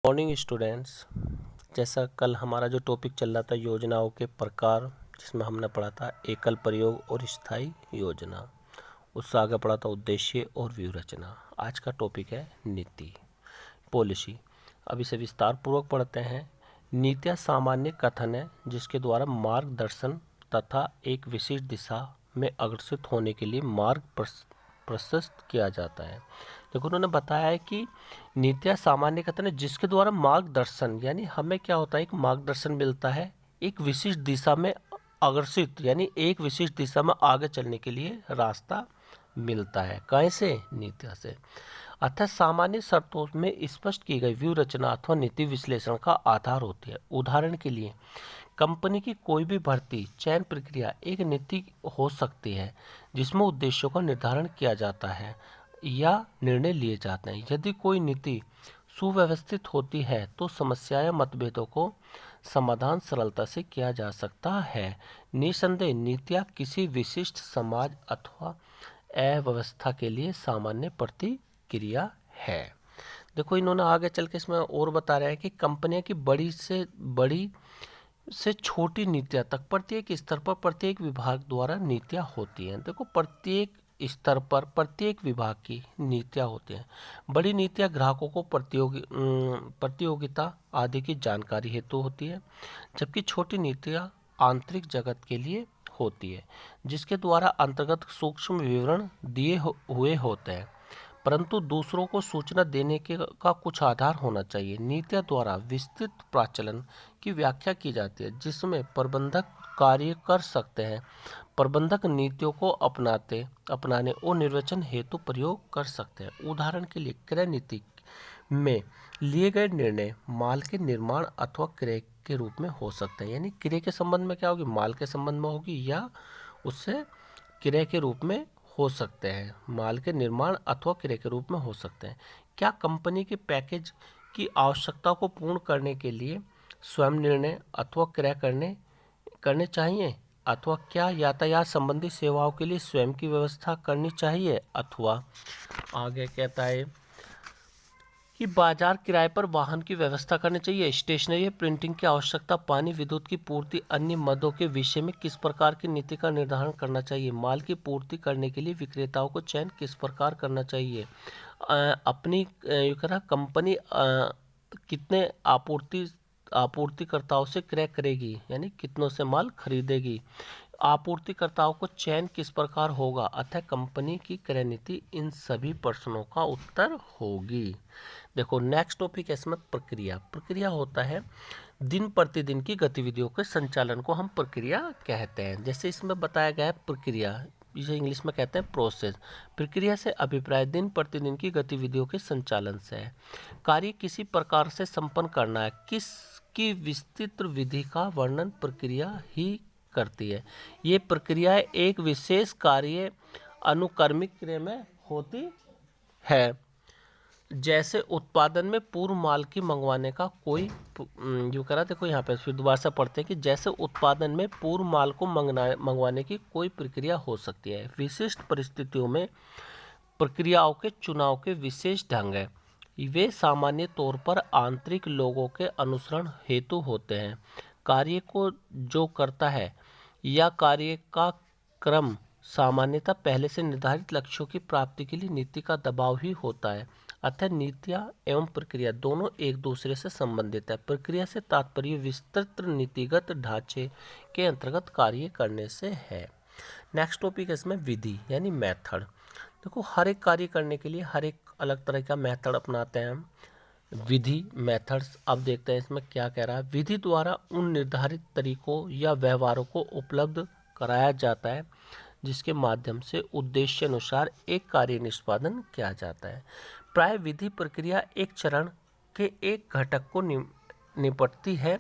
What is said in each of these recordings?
Morning students. जैसा कल हमारा जो टॉपिक चल रहा था योजनाओं के प्रकार, जिसमें हमने पढ़ा था एकल प्रयोग और स्थायी योजना, उससे आगे पढ़ा था उद्देश्य और व्यूह रचना। आज का टॉपिक है नीति, पॉलिसी। अब इसे विस्तार पूर्वक पढ़ते हैं। नीतियाँ सामान्य कथन है जिसके द्वारा मार्गदर्शन तथा एक विशेष दिशा में अग्रसर होने के लिए मार्ग प्रशस्त किया जाता है। देखो उन्होंने बताया है कि नीतियाँ सामान्य कथन है जिसके द्वारा मार्गदर्शन, यानी हमें क्या होता है, एक मार्गदर्शन मिलता है एक विशेष दिशा में अग्रसित, यानी एक विशेष दिशा में आगे चलने के लिए रास्ता मिलता है। कैसे? नीतियाँ से। अतः सामान्य शर्तों में स्पष्ट की गई व्यूह रचना अथवा नीति विश्लेषण का आधार होती है। उदाहरण के लिए कंपनी की कोई भी भर्ती चयन प्रक्रिया एक नीति हो सकती है जिसमें उद्देश्यों का निर्धारण किया जाता है या निर्णय लिए जाते हैं। यदि कोई नीति सुव्यवस्थित होती है तो समस्या या मतभेदों को समाधान सरलता से किया जा सकता है। निसंदेह नीतियाँ किसी विशिष्ट समाज अथवा अव्यवस्था के लिए सामान्य प्रतिक्रिया है। देखो इन्होंने आगे चल के इसमें और बता रहा है कि कंपनियां की बड़ी से छोटी नीतियां तक प्रत्येक स्तर पर प्रत्येक विभाग द्वारा नीतियां होती हैं। देखो प्रत्येक स्तर पर प्रत्येक विभाग की नीतियां होती हैं। बड़ी नीतियां ग्राहकों को प्रतियोगिता आदि की जानकारी हेतु होती है, जबकि छोटी नीतियां आंतरिक जगत के लिए होती है जिसके द्वारा अंतर्गत सूक्ष्म विवरण दिए हुए होते हैं, परंतु दूसरों को सूचना देने का कुछ आधार होना चाहिए। नीतियों द्वारा विस्तृत प्रचलन की व्याख्या की जाती है जिसमें प्रबंधक कार्य कर सकते हैं। प्रबंधक नीतियों को अपनाने और निर्वचन हेतु प्रयोग कर सकते हैं। उदाहरण के लिए क्रय नीति में लिए गए निर्णय माल के निर्माण अथवा क्रय के रूप में हो सकते हैं, यानी क्रय के संबंध में क्या होगी, माल के संबंध में होगी या उससे क्रय के रूप में हो सकते हैं, माल के निर्माण अथवा क्रय के रूप में हो सकते हैं। क्या कंपनी के पैकेज की आवश्यकता को पूर्ण करने के लिए स्वयं निर्णय अथवा क्रय करने चाहिए, अथवा क्या यातायात संबंधी सेवाओं के लिए स्वयं की व्यवस्था करनी चाहिए, अथवा आगे कहता है कि बाजार किराए पर वाहन की व्यवस्था करनी चाहिए। स्टेशनरी प्रिंटिंग की आवश्यकता, पानी, विद्युत की पूर्ति, अन्य मदों के विषय में किस प्रकार की नीति का निर्धारण करना चाहिए। माल की पूर्ति करने के लिए विक्रेताओं को चयन किस प्रकार करना चाहिए। अपनी कंपनी कितने आपूर्तिकर्ताओं से क्रय करेगी, यानी कितनों से माल खरीदेगी। आपूर्तिकर्ताओं को चयन किस प्रकार होगा, अतः कंपनी की क्रय नीति। इन सभी प्रश्नों का उत्तर होगी। देखो नेक्स्ट टॉपिक है इसमें प्रक्रिया होता है दिन प्रतिदिन की गतिविधियों के संचालन को हम प्रक्रिया कहते हैं। जैसे इसमें बताया गया है प्रक्रिया, इसे इंग्लिश में कहते हैं प्रोसेस। प्रक्रिया से अभिप्राय दिन प्रतिदिन की गतिविधियों के संचालन से है। कार्य किसी प्रकार से संपन्न करना है, किसकी विस्तृत विधि का वर्णन प्रक्रिया ही करती है। ये प्रक्रियाएं एक विशेष कार्य अनुक्रमिक क्रिया में होती है। जैसे उत्पादन में पूर्व माल की मंगवाने का कोई जो करा, देखो यहाँ पे फिर दोबारा से पढ़ते हैं कि जैसे उत्पादन में पूर्व माल को मंगवाने की कोई प्रक्रिया हो सकती है। विशिष्ट परिस्थितियों में प्रक्रियाओं के चुनाव के विशेष ढंग है। वे सामान्य तौर पर आंतरिक लोगों के अनुसरण हेतु होते हैं। कार्य को जो करता है या कार्य का क्रम सामान्यतः पहले से निर्धारित लक्ष्यों की प्राप्ति के लिए नीति का दबाव ही होता है। अतः नीतियाँ एवं प्रक्रिया दोनों एक दूसरे से संबंधित है। प्रक्रिया से तात्पर्य विस्तृत नीतिगत ढांचे के अंतर्गत कार्य करने से है। नेक्स्ट टॉपिक है इसमें विधि यानी मेथड। देखो हर एक कार्य करने के लिए हर एक अलग तरह का मेथड अपनाते हैं हम, विधि मेथड्स। अब देखते हैं इसमें क्या कह रहा है। विधि द्वारा उन निर्धारित तरीकों या व्यवहारों को उपलब्ध कराया जाता है जिसके माध्यम से उद्देश्य अनुसार एक कार्य निष्पादन किया जाता है। प्राय विधि प्रक्रिया एक चरण के एक घटक को निपटती है।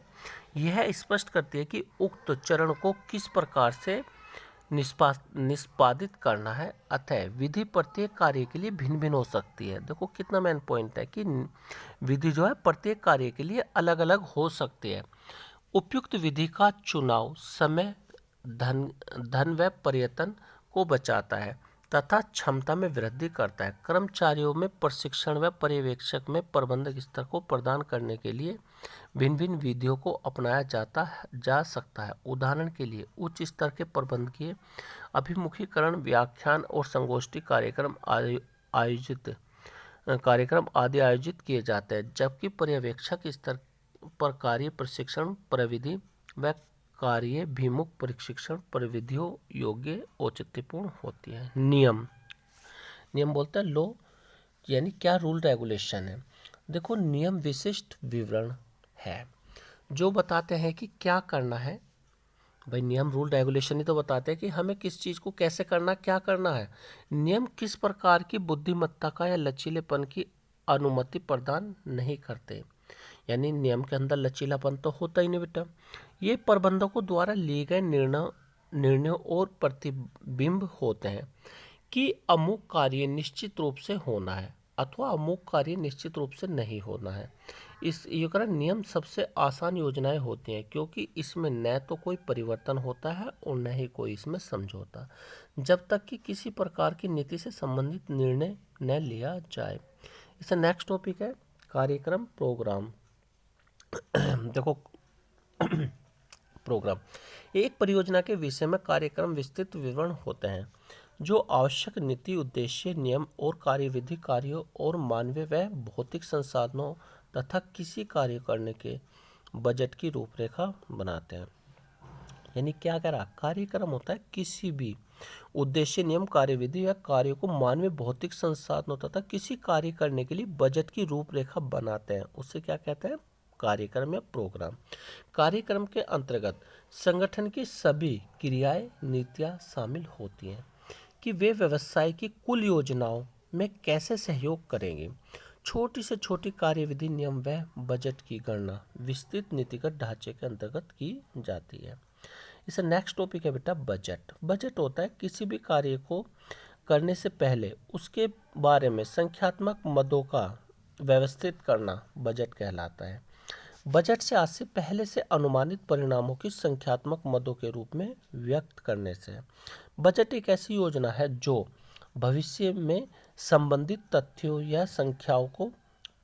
यह स्पष्ट करती है कि उक्त चरण को किस प्रकार से निष्पादित करना है। अतः विधि प्रत्येक कार्य के लिए भिन्न भिन्न हो सकती है। देखो कितना मेन पॉइंट है कि विधि जो है प्रत्येक कार्य के लिए अलग अलग हो सकती है। उपयुक्त विधि का चुनाव समय, धन व प्रयत्न को बचाता है। तथा क्षमता में वृद्धि करता है। कर्मचारियों में प्रशिक्षण व पर्यवेक्षक में प्रबंधक स्तर को प्रदान करने के लिए भिन्न भिन्न विधियों को अपनाया जा सकता है। उदाहरण के लिए उच्च स्तर के प्रबंधकीय अभिमुखीकरण, व्याख्यान और संगोष्ठी कार्यक्रम आदि आयोजित किए जाते हैं, जबकि पर्यवेक्षक स्तर पर कार्य प्रशिक्षण प्रविधि व कार्याभिमुख प्रशिक्षण प्रविधियों योग्य औचित्यपूर्ण होती है। नियम बोलते हैं लो, यानी क्या रूल रेगुलेशन है। देखो, नियम विशिष्ट विवरण है जो बताते हैं कि क्या करना है। भाई, नियम रूल रेगुलेशन ही तो बताते हैं कि हमें किस चीज़ को कैसे करना, क्या करना है। नियम किस प्रकार की बुद्धिमत्ता का या लचीलेपन की अनुमति प्रदान नहीं करते, यानी नियम के अंदर लचीलापन तो होता ही नहीं बेटा। ये प्रबंधकों द्वारा लिए गए निर्णयों और प्रतिबिंब होते हैं कि अमुक कार्य निश्चित रूप से होना है अथवा अमुक कार्य निश्चित रूप से नहीं होना है। इस नियम सबसे आसान योजनाएं होती हैं, क्योंकि इसमें न तो कोई परिवर्तन होता है और न ही कोई इसमें समझौता, जब तक कि किसी प्रकार की नीति से संबंधित निर्णय न लिया जाए। इसका नेक्स्ट टॉपिक है कार्यक्रम प्रोग्राम। देखो, प्रोग्राम एक परियोजना के विषय में कार्यक्रम विस्तृत विवरण होते हैं जो आवश्यक नीति, उद्देश्य, नियम और कार्यविधि, कार्यों और मानवीय व भौतिक संसाधनों तथा किसी कार्य करने के बजट की रूपरेखा बनाते हैं। यानी क्या कह रहा, कार्यक्रम होता है किसी भी उद्देश्य, नियम, कार्यविधि या कार्यों को मानवीय भौतिक संसाधनों तथा किसी कार्य करने के लिए बजट की रूपरेखा बनाते हैं, उससे क्या कहते हैं, कार्यक्रम या प्रोग्राम। कार्यक्रम के अंतर्गत संगठन की सभी क्रियाएं, नीतियां शामिल होती हैं कि वे व्यवसाय की कुल योजनाओं में कैसे सहयोग करेंगे। छोटी से छोटी कार्यविधि, नियम व बजट की गणना विस्तृत नीतिगत ढांचे के अंतर्गत की जाती है। इसका नेक्स्ट टॉपिक है बेटा बजट। बजट होता है किसी भी कार्य को करने से पहले उसके बारे में संख्यात्मक मदों का व्यवस्थित करना बजट कहलाता है। बजट से आज से पहले से अनुमानित परिणामों की संख्यात्मक मदों के रूप में व्यक्त करने से। बजट एक ऐसी योजना है जो भविष्य में संबंधित तथ्यों या संख्याओं को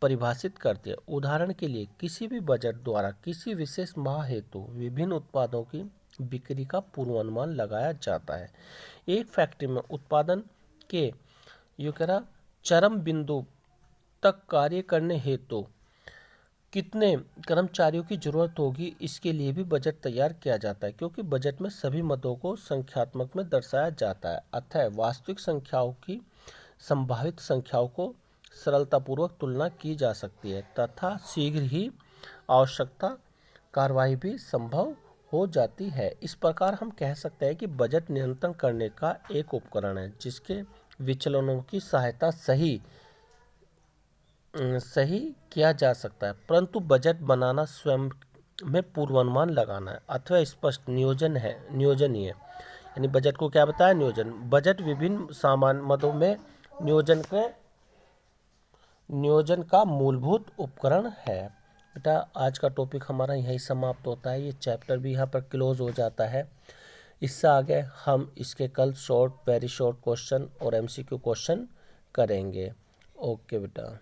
परिभाषित करती है। उदाहरण के लिए किसी भी बजट द्वारा किसी विशेष माह हेतु विभिन्न उत्पादों की बिक्री का पूर्वानुमान लगाया जाता है। एक फैक्ट्री में उत्पादन के चरम बिंदु तक कार्य करने हेतु कितने कर्मचारियों की जरूरत होगी, इसके लिए भी बजट तैयार किया जाता है, क्योंकि बजट में सभी मदों को संख्यात्मक में दर्शाया जाता है। अतः वास्तविक संख्याओं की संभावित संख्याओं को सरलतापूर्वक तुलना की जा सकती है तथा शीघ्र ही आवश्यकता कार्रवाई भी संभव हो जाती है। इस प्रकार हम कह सकते हैं कि बजट नियंत्रण करने का एक उपकरण है जिसके विचलनों की सहायता सही किया जा सकता है, परंतु बजट बनाना स्वयं में पूर्वानुमान लगाना है अथवा स्पष्ट नियोजन ही है। यानी बजट को क्या बताया, नियोजन। बजट विभिन्न सामान्य मदों में नियोजन का मूलभूत उपकरण है। बेटा, आज का टॉपिक हमारा यहीं समाप्त होता है। ये चैप्टर भी यहाँ पर क्लोज हो जाता है। इससे आगे हम इसके कल वेरी शॉर्ट क्वेश्चन और MCQ क्वेश्चन करेंगे। ओके बेटा।